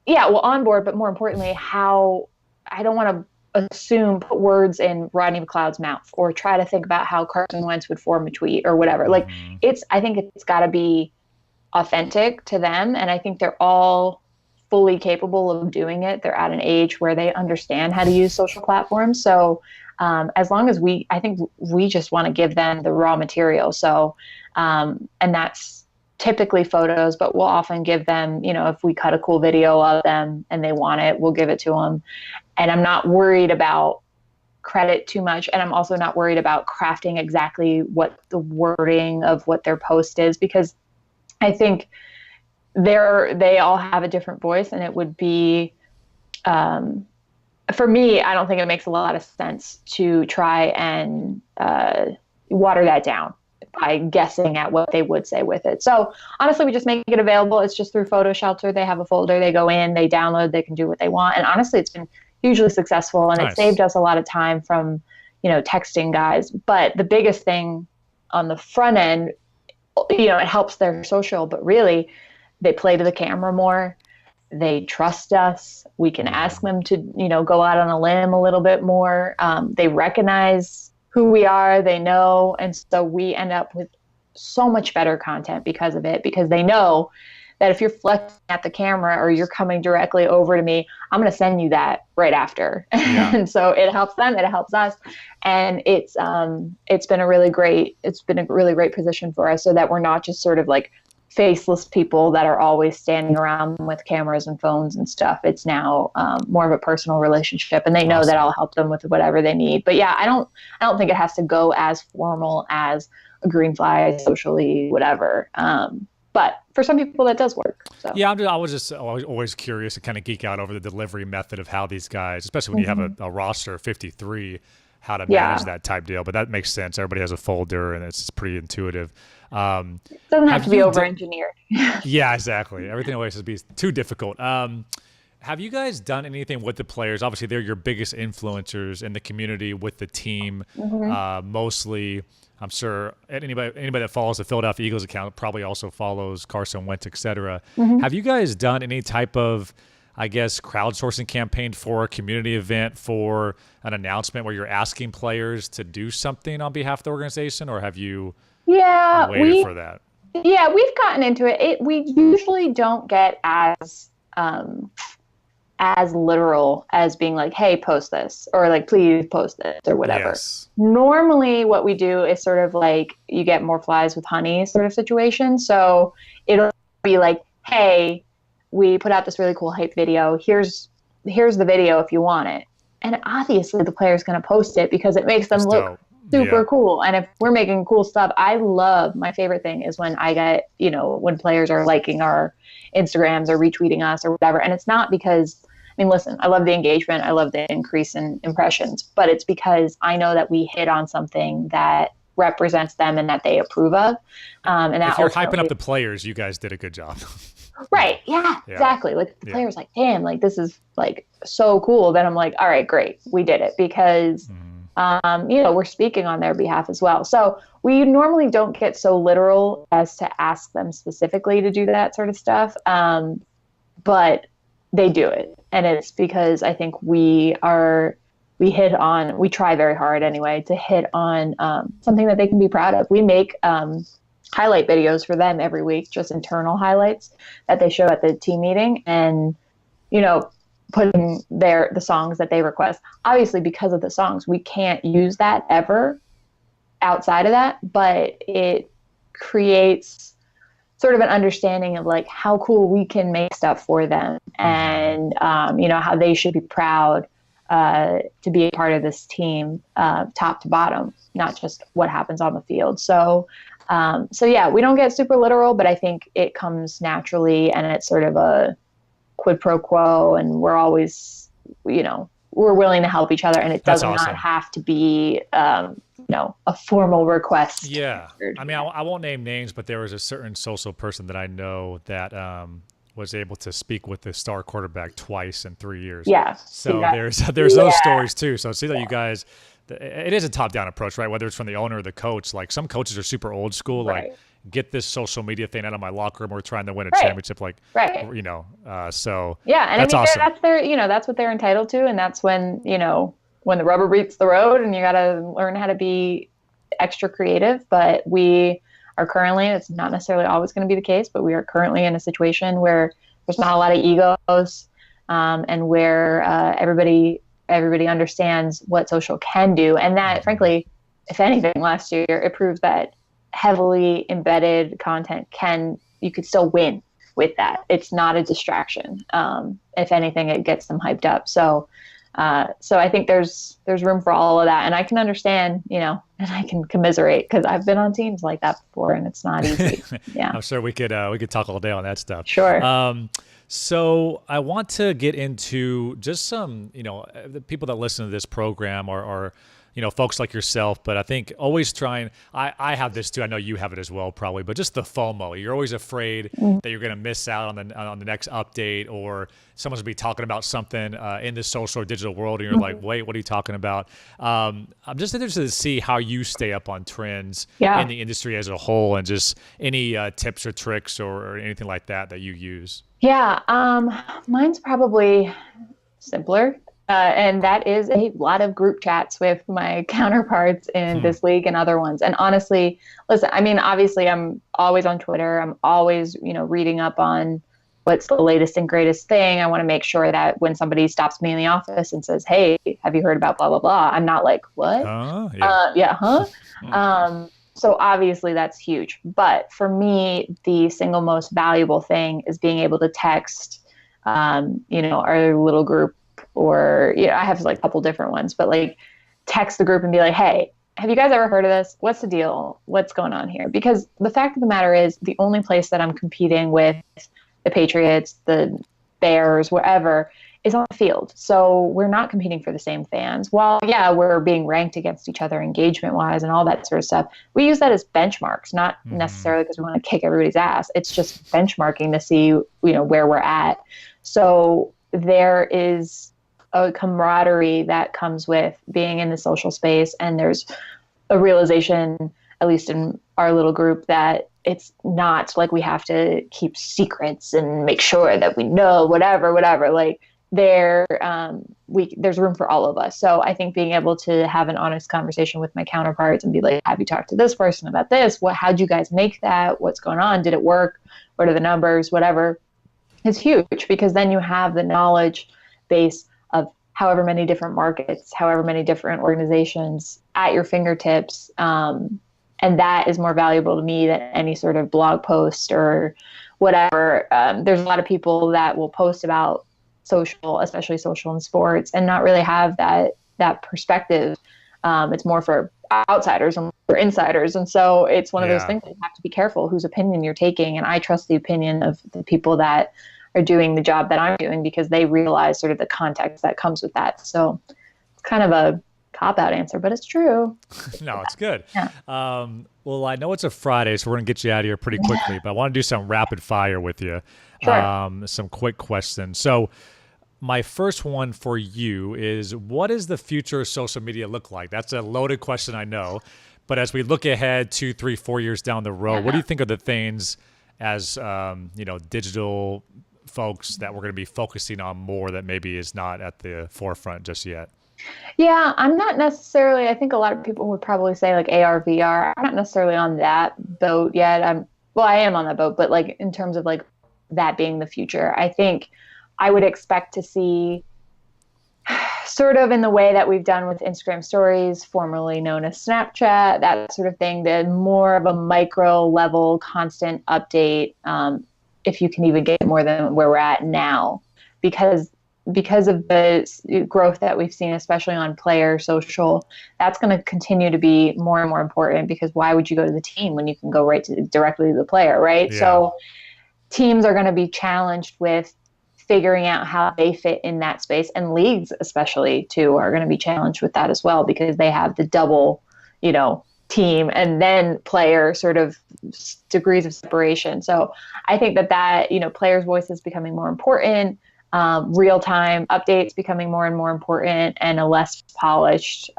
Yeah, well, onboard, but more importantly, how I don't want to put words in Rodney McLeod's mouth or try to think about how Carson Wentz would form a tweet or whatever. Mm-hmm. I think it's got to be authentic to them. And I think they're all fully capable of doing it. They're at an age where they understand how to use social platforms. So as long as I think we just want to give them the raw material. So, and that's typically photos, but we'll often give them, if we cut a cool video of them and they want it, we'll give it to them. And I'm not worried about credit too much. And I'm also not worried about crafting exactly what the wording of what their post is, because I think they all have a different voice, and it would be, for me, I don't think it makes a lot of sense to try and water that down by guessing at what they would say with it. So honestly, we just make it available. It's just through Photo Shelter. They have a folder, they go in, they download, they can do what they want. And honestly, it's been hugely successful, and It saved us a lot of time from, texting guys. But the biggest thing on the front end, it helps their social, but really they play to the camera more. They trust us. We can ask them to, go out on a limb a little bit more. They recognize who we are. They know. And so we end up with so much better content because of it, because they know that if you're flexing at the camera or you're coming directly over to me, I'm going to send you that right after. Yeah. And so it helps them, it helps us. And it's been a really great position for us, so that we're not just sort of like faceless people that are always standing around with cameras and phones and stuff. It's now more of a personal relationship, and they know that I'll help them with whatever they need. But yeah, I don't think it has to go as formal as a Greenfly, socially, whatever. But for some people, that does work. So. Yeah, I was just always curious to kind of geek out over the delivery method of how these guys, especially when you have a roster of 53, how to manage that type deal. But that makes sense. Everybody has a folder, and it's pretty intuitive. It doesn't have to be over-engineered. Yeah, exactly. Everything always has to be too difficult. Have you guys done anything with the players? Obviously, they're your biggest influencers in the community with the team, mostly. I'm sure anybody that follows the Philadelphia Eagles account probably also follows Carson Wentz, et cetera. Have you guys done any type of, I guess, crowdsourcing campaign for a community event, for an announcement where you're asking players to do something on behalf of the organization, or have you Yeah, and waited for that. Yeah, we've gotten into it. We usually don't get as literal as being like, hey, post this, or like, please post this, or whatever. Yes. Normally what we do is sort of like you get more flies with honey sort of situation. So it'll be like, hey, we put out this really cool hype video. Here's the video if you want it. And obviously the player's going to post it because it makes them look super cool. And if we're making cool stuff, my favorite thing is when I get, when players are liking our Instagrams or retweeting us or whatever. And it's not because, listen, I love the engagement. I love the increase in impressions, but it's because I know that we hit on something that represents them and that they approve of. And that if you're hyping up the players, you guys did a good job. Right. Yeah, exactly. Like the player's like, damn, like this is like so cool. Then I'm like, all right, great. We did it because, we're speaking on their behalf as well. So we normally don't get so literal as to ask them specifically to do that sort of stuff. But they do it. And it's because I think we try very hard anyway to hit on something that they can be proud of. We make highlight videos for them every week, just internal highlights that they show at the team meeting, and putting the songs that they request. Obviously, because of the songs, we can't use that ever outside of that, but it creates sort of an understanding of like how cool we can make stuff for them, and how they should be proud to be a part of this team, top to bottom, not just what happens on the field. So yeah, we don't get super literal, but I think it comes naturally, and it's sort of a quid pro quo, and we're always, we're willing to help each other, and it does not have to be, a formal request. Yeah. I won't name names, but there was a certain social person that I know that was able to speak with the star quarterback twice in 3 years. Yeah. So there's those stories too. So see that you guys, it is a top-down approach, right? Whether it's from the owner or the coach. Like some coaches are super old school, like get this social media thing out of my locker room. We're trying to win a championship, so yeah, and that's awesome. That's that's what they're entitled to, and that's when when the rubber meets the road, and you got to learn how to be extra creative. But we are currently, it's not necessarily always going to be the case, but we are currently in a situation where there's not a lot of egos, and where everybody understands what social can do. And that, frankly, if anything, last year, it proves that heavily embedded content you could still win with that. It's not a distraction. If anything, it gets them hyped up. So I think there's room for all of that. And I can understand, and I can commiserate because I've been on teams like that before, and it's not easy. Yeah. I'm sure we could talk all day on that stuff. Sure. So I want to get into just some, the people that listen to this program are folks like yourself, but I think always trying, I have this too. I know you have it as well, probably, but just the FOMO. You're always afraid that you're going to miss out on the next update, or someone's going to be talking about something in the social or digital world, and you're like, wait, what are you talking about? I'm just interested to see how you stay up on trends in the industry as a whole, and just any tips or tricks or anything like that you use. Yeah, mine's probably simpler. And that is a lot of group chats with my counterparts in this league and other ones. And honestly, listen, obviously I'm always on Twitter. I'm always, reading up on what's the latest and greatest thing. I want to make sure that when somebody stops me in the office and says, hey, have you heard about blah, blah, blah? I'm not like, what? So obviously that's huge. But for me, the single most valuable thing is being able to text, our little group, or I have like a couple different ones, but like text the group and be like, hey, have you guys ever heard of this? What's the deal? What's going on here? Because the fact of the matter is, the only place that I'm competing with the Patriots, the Bears, wherever, is on the field. So we're not competing for the same fans. While we're being ranked against each other engagement wise and all that sort of stuff, we use that as benchmarks, not necessarily because we want to kick everybody's ass. It's just benchmarking to see where we're at. So there is a camaraderie that comes with being in the social space, and there's a realization, at least in our little group, that it's not like we have to keep secrets and make sure that we know whatever. Like, there's room for all of us. So I think being able to have an honest conversation with my counterparts and be like, have you talked to this person about this? How'd you guys make that? What's going on? Did it work? What are the numbers? Whatever is huge, because then you have the knowledge base of however many different markets, however many different organizations at your fingertips. And that is more valuable to me than any sort of blog post or whatever. There's a lot of people that will post about social, especially social in sports, and not really have that perspective. It's more for outsiders and for insiders. And so it's one of those things that you have to be careful whose opinion you're taking. And I trust the opinion of the people that are doing the job that I'm doing, because they realize sort of the context that comes with that. So it's kind of a cop-out answer, but it's true. No, it's good. Yeah. Well, I know it's a Friday, so we're going to get you out of here pretty quickly, but I want to do some rapid fire with you. Sure. Some quick questions. So my first one for you is, what does the future of social media look like? That's a loaded question, I know. But as we look ahead 2, 3, 4 years down the road, what do you think are the things as digital folks that we're going to be focusing on more that maybe is not at the forefront just yet? Yeah, I'm not necessarily, I think a lot of people would probably say like AR, VR. I'm not necessarily on that boat yet. I am on that boat, but like in terms of like that being the future, I think I would expect to see, sort of in the way that we've done with Instagram stories, formerly known as Snapchat, that sort of thing, the more of a micro level constant update, if you can even get more than where we're at now, because of the growth that we've seen, especially on player social, that's going to continue to be more and more important, because why would you go to the team when you can go directly to the player, right? Yeah. So teams are going to be challenged with figuring out how they fit in that space, and leagues especially too are going to be challenged with that as well, because they have the double, team and then player sort of degrees of separation. So I think that players' voice is becoming more important. Real-time updates becoming more and more important, and a less polished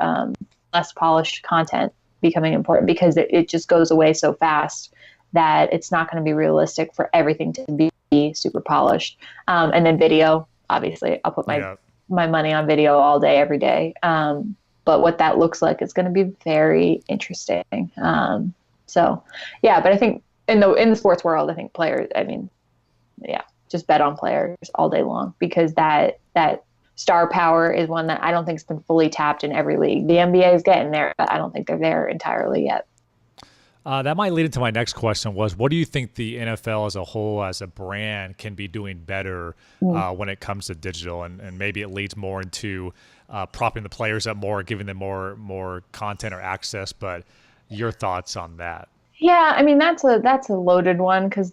content becoming important, because it just goes away so fast that it's not going to be realistic for everything to be super polished. And then video, obviously, I'll put my money on video all day, every day. But what that looks like is going to be very interesting. But I think in the sports world, I think players, just bet on players all day long, because that star power is one that I don't think has been fully tapped in every league. The NBA is getting there, but I don't think they're there entirely yet. That might lead into my next question was, what do you think the NFL as a whole, as a brand, can be doing better when it comes to digital? And maybe it leads more into propping the players up more, giving them more content or access. But your thoughts on that? Yeah, I mean, that's a loaded one, because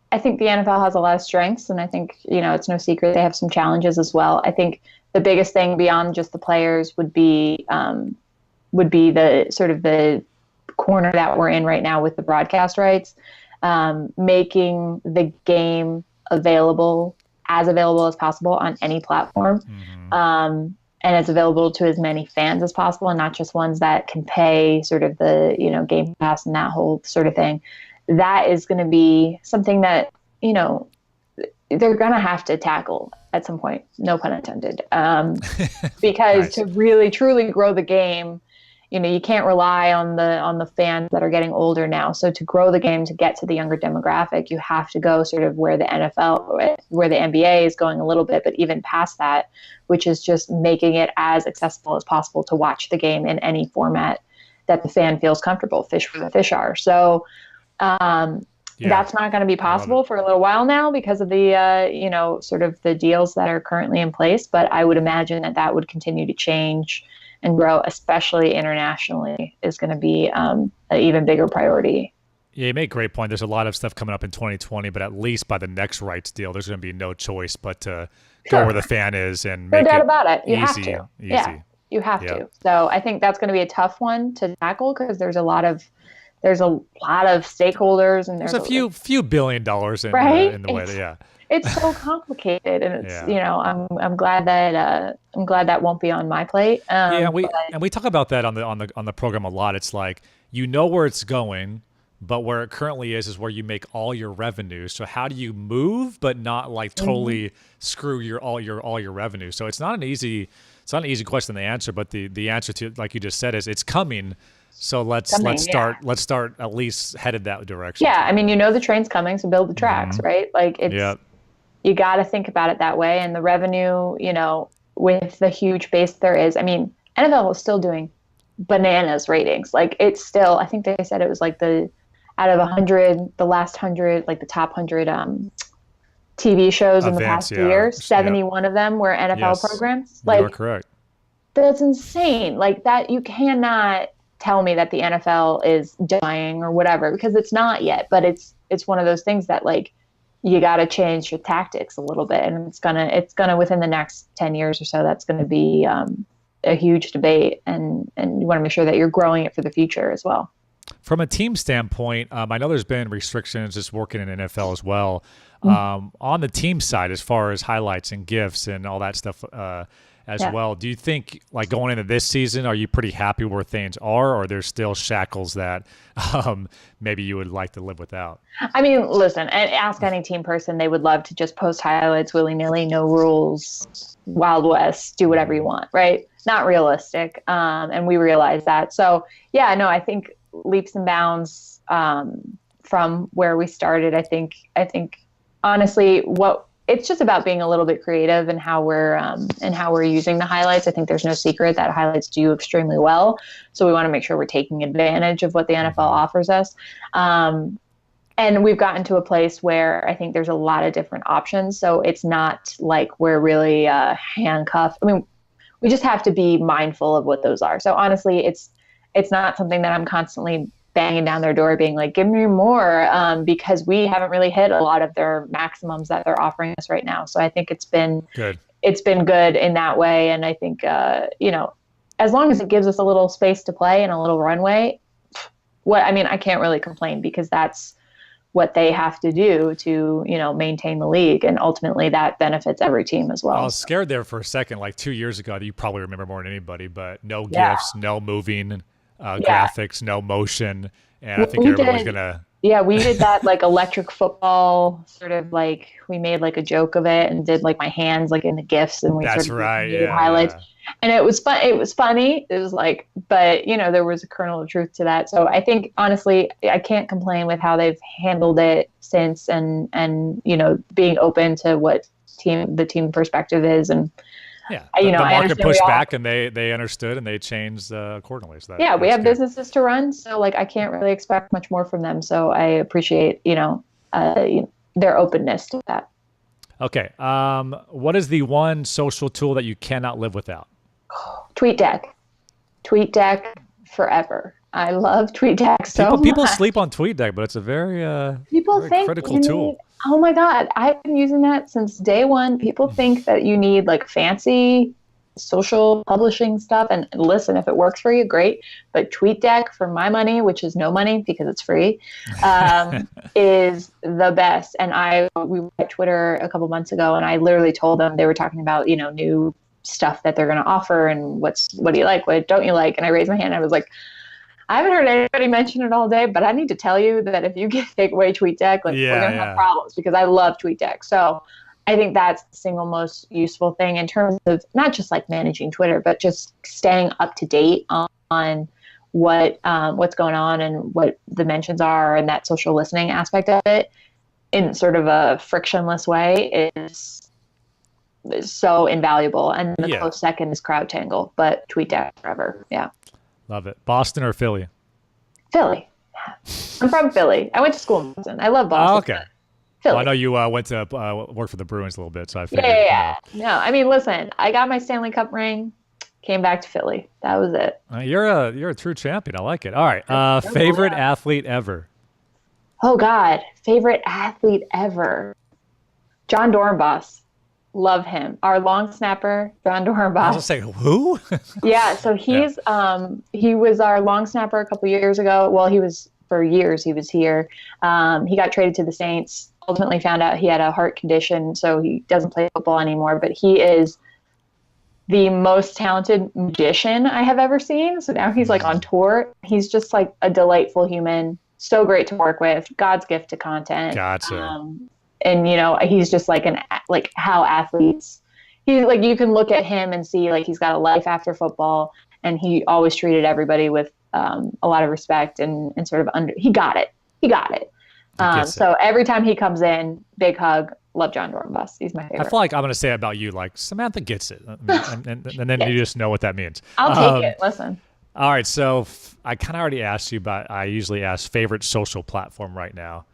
I think the NFL has a lot of strengths, and I think, it's no secret they have some challenges as well. I think the biggest thing beyond just the players would be the sort of the corner that we're in right now with the broadcast rights, making the game available as possible on any platform, and as available to as many fans as possible, and not just ones that can pay sort of the Game Pass and that whole sort of thing. That is going to be something that they're going to have to tackle at some point, no pun intended, because nice. To really truly grow the game, you can't rely on the fans that are getting older now. So to grow the game, to get to the younger demographic, you have to go sort of where the NBA is going a little bit, but even past that, which is just making it as accessible as possible to watch the game in any format that the fan feels comfortable. Fish where the fish are. So that's not going to be possible for a little while now, because of the sort of the deals that are currently in place. But I would imagine that would continue to change and grow, especially internationally, is going to be an even bigger priority. Yeah, you make a great point. There's a lot of stuff coming up in 2020, but at least by the next rights deal, there's going to be no choice but to go where the fan is and make no doubt about it. You easy, have to. Easy. Yeah, you have to. So I think that's going to be a tough one to tackle, because there's a lot of stakeholders, and there's a few $1 billion in the way. It's so complicated, and it's I'm glad that won't be on my plate. We talk about that on the program a lot. It's like, where it's going, But where it currently is where you make all your revenue. So how do you move but not like totally screw all your revenue? So it's not an easy question to answer, but the answer to, like you just said, is it's coming. So let's start at least headed that direction. Yeah, I mean, the train's coming, so build the tracks, right? Like you got to think about it that way. And the revenue, with the huge base there is, I mean, NFL is still doing bananas ratings. Like it's still, I think they said it was like out of 100, the last 100, like the top 100 TV shows in the past year, 71 of them were NFL programs. Like, you're correct. That's insane. Like that, you cannot tell me that the NFL is dying or whatever, because it's not yet. But it's one of those things that like you got to change your tactics a little bit, and it's gonna within the next 10 years or so, that's going to be a huge debate, and you want to make sure that you're growing it for the future as well. From a team standpoint, I know there's been restrictions just working in NFL as well. On the team side, as far as highlights and GIFs and all that stuff as well, do you think, like going into this season, are you pretty happy where things are, or there's still shackles that maybe you would like to live without? I mean, listen, and ask any team person, they would love to just post highlights willy-nilly, no rules, Wild West, do whatever you want, right? Not realistic, and we realize that. So, yeah, no, I think leaps and bounds from where we started. I think honestly, it's just about being a little bit creative in how we're using the highlights. I think there's no secret that highlights do extremely well, so we want to make sure we're taking advantage of what the NFL offers us. And we've gotten to a place where I think there's a lot of different options, so it's not like we're really handcuffed. I mean, we just have to be mindful of what those are. So honestly, it's not something that I'm constantly banging down their door being like, give me more, because we haven't really hit a lot of their maximums that they're offering us right now. So I think it's been good. It's been good in that way. And I think, as long as it gives us a little space to play and a little runway, I can't really complain, because that's what they have to do to, maintain the league. And ultimately that benefits every team as well. I was scared there for a second, like 2 years ago, you probably remember more than anybody, but no GIFs, no moving graphics, no motion. And I think everybody's going to. Yeah, we did that like electric football, sort of like we made like a joke of it and did like my hands like in the GIFs, and we did highlights. Yeah. And it was fun. It was funny. It was like, but there was a kernel of truth to that. So I think honestly, I can't complain with how they've handled it since, and being open to what the team perspective is. And the market pushed back, and they understood, and they changed accordingly. So we have businesses to run, so like I can't really expect much more from them. So I appreciate their openness to that. Okay, what is the one social tool that you cannot live without? TweetDeck forever. I love TweetDeck so much. People sleep on TweetDeck, but it's a very critical tool. Oh my God, I've been using that since day one. People think that you need like fancy social publishing stuff, and listen, if it works for you, great. But TweetDeck, for my money, which is no money because it's free, is the best. And we were at Twitter a couple months ago, and I literally told them, they were talking about new stuff that they're going to offer, and what do you like, what don't you like? And I raised my hand. I was like, I haven't heard anybody mention it all day, but I need to tell you that if you take away TweetDeck, we're going to have problems, because I love TweetDeck. So I think that's the single most useful thing in terms of not just like managing Twitter, but just staying up to date on what's going on and what the mentions are, and that social listening aspect of it in sort of a frictionless way is so invaluable. And the close second is CrowdTangle, but TweetDeck forever. Yeah. Love it. Boston or Philly? Philly. I'm from Philly. I went to school in Boston. I love Boston. Oh, okay. Philly. Well, I know you went to work for the Bruins a little bit, so I figured. Yeah. No, I mean, listen, I got my Stanley Cup ring, came back to Philly. That was it. You're a true champion. I like it. All right. Favorite athlete ever? Oh, God. Favorite athlete ever? John Dornbos. Love him. Our long snapper, John Dornbos. I was going to say, who? Yeah, so he was our long snapper a couple years ago. Well, for years he was here. He got traded to the Saints, ultimately found out he had a heart condition, so he doesn't play football anymore. But he is the most talented magician I have ever seen. So now he's like on tour. He's just like a delightful human. so great to work with. God's gift to content. Gotcha. And he's just like how athletes. He's like, you can look at him and see like he's got a life after football, and he always treated everybody with a lot of respect and sort of he got it. So every time he comes in, big hug. Love John Dornbus. He's my favorite. I feel like I'm going to say about you, like, Samantha gets it. And then you just know what that means. I'll take it. Listen. All right. So I kind of already asked you, but I usually ask favorite social platform right now.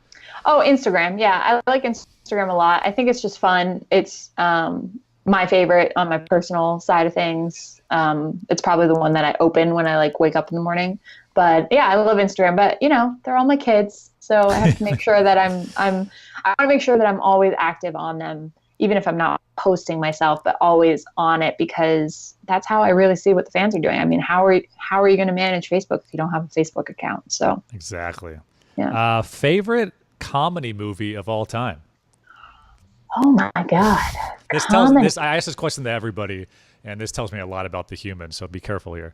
Oh, Instagram. Yeah. I like Instagram a lot. I think it's just fun. It's my favorite on my personal side of things. It's probably the one that I open when I like wake up in the morning. But yeah, I love Instagram, but they're all my kids. So I have to make sure that I want to make sure that I'm always active on them, even if I'm not posting myself, but always on it, because that's how I really see what the fans are doing. I mean, how are you going to manage Facebook if you don't have a Facebook account? So exactly. Yeah. Favorite comedy movie of all time? Oh my God. I ask this question to everybody, and this tells me a lot about the human. So be careful here.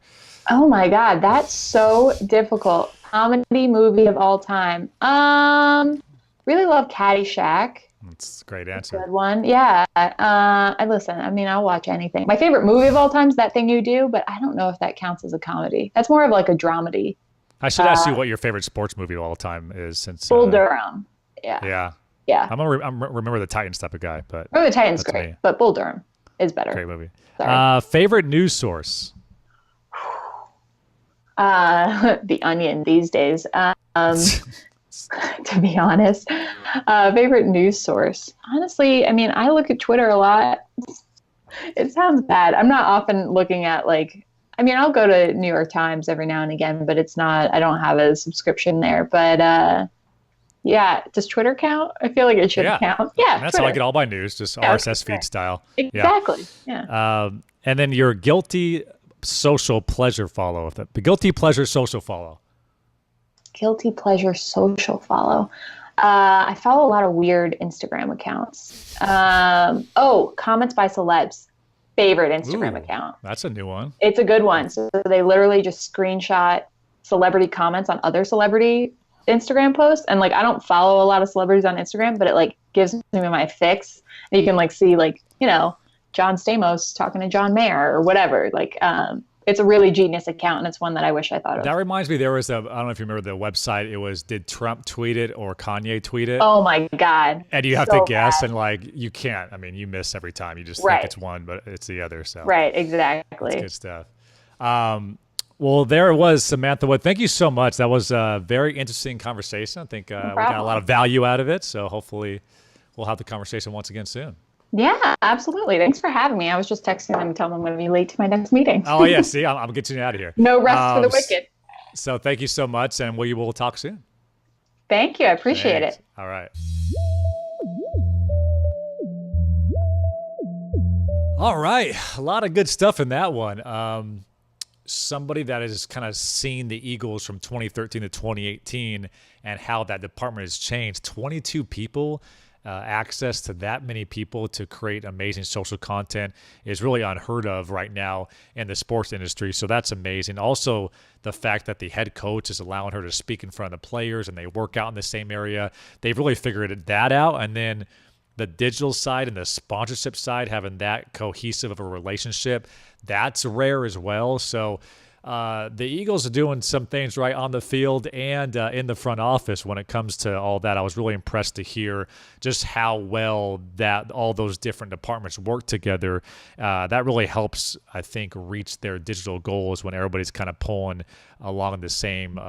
Oh my God, that's so difficult. Comedy movie of all time. Really love Caddyshack. That's a great answer. Good one. Yeah. I'll watch anything. My favorite movie of all time is That Thing You Do, but I don't know if that counts as a comedy. That's more of like a dramedy. I should ask you what your favorite sports movie of all time is, since Bull Durham. Yeah. Yeah. I'm remember the Titans type of guy, but the Titans great, but Bull Durham is better. Great movie. Sorry. Favorite news source? The Onion these days. To be honest, favorite news source. Honestly, I look at Twitter a lot. It sounds bad. I'm not often looking at I'll go to New York Times every now and again, but I don't have a subscription there. But yeah, does Twitter count? I feel like it should count. Yeah, and that's Twitter. How I get all my news, just RSS feed style. Exactly. Yeah. And then your guilty social pleasure follow. The guilty pleasure social follow. Guilty pleasure social follow. I follow a lot of weird Instagram accounts. Comments by celebs. Favorite Instagram account. That's a new one. It's a good one. So they literally just screenshot celebrity comments on other celebrity Instagram posts. And I don't follow a lot of celebrities on Instagram, but it gives me my fix. And you can see John Stamos talking to John Mayer or whatever. It's a really genius account, and it's one that I wish I thought of. That reminds me, there was I don't know if you remember the website. It was, did Trump tweet it or Kanye tweet it? Oh my God. And you have to guess, and you can't. You miss every time. You just think it's one, but it's the other. So right, exactly. That's good stuff. Well, there it was, Samantha Wood. Thank you so much. That was a very interesting conversation. I think we got a lot of value out of it. So hopefully we'll have the conversation once again soon. Yeah, absolutely. Thanks for having me. I was just texting them to tell them I'm going to be late to my next meeting. Oh, yeah. See, I'm getting you out of here. No rest for the wicked. So thank you so much, and we will talk soon. Thank you. I appreciate it. All right. All right. A lot of good stuff in that one. Somebody that has kind of seen the Eagles from 2013 to 2018 and how that department has changed. 22 people. Access to that many people to create amazing social content is really unheard of right now in the sports industry. So that's amazing. Also, the fact that the head coach is allowing her to speak in front of the players and they work out in the same area. They've really figured that out. And then the digital side and the sponsorship side, having that cohesive of a relationship, that's rare as well. So the Eagles are doing some things right on the field and in the front office when it comes to all that. I was really impressed to hear just how well that all those different departments work together. That really helps, I think, reach their digital goals when everybody's kind of pulling along the same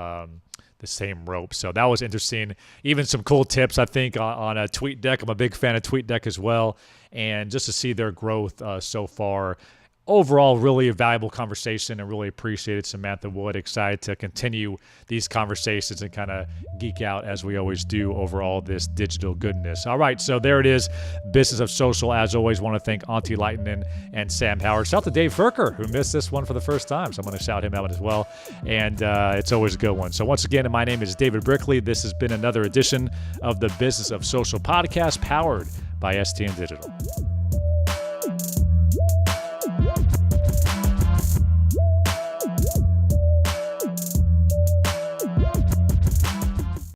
rope. So that was interesting. Even some cool tips, I think, on a TweetDeck. I'm a big fan of TweetDeck as well. And just to see their growth so far. Overall, really a valuable conversation, and really appreciated Samantha Wood. Excited to continue these conversations and kind of geek out as we always do over all this digital goodness. All right, so there it is. Business of Social. As always, want to thank Auntie Lightning and Sam Howard. Shout out to Dave Furker, who missed this one for the first time, so I'm going to shout him out as well. And it's always a good one. So once again, my name is David Brickley. This has been another edition of the Business of Social podcast, powered by STN Digital.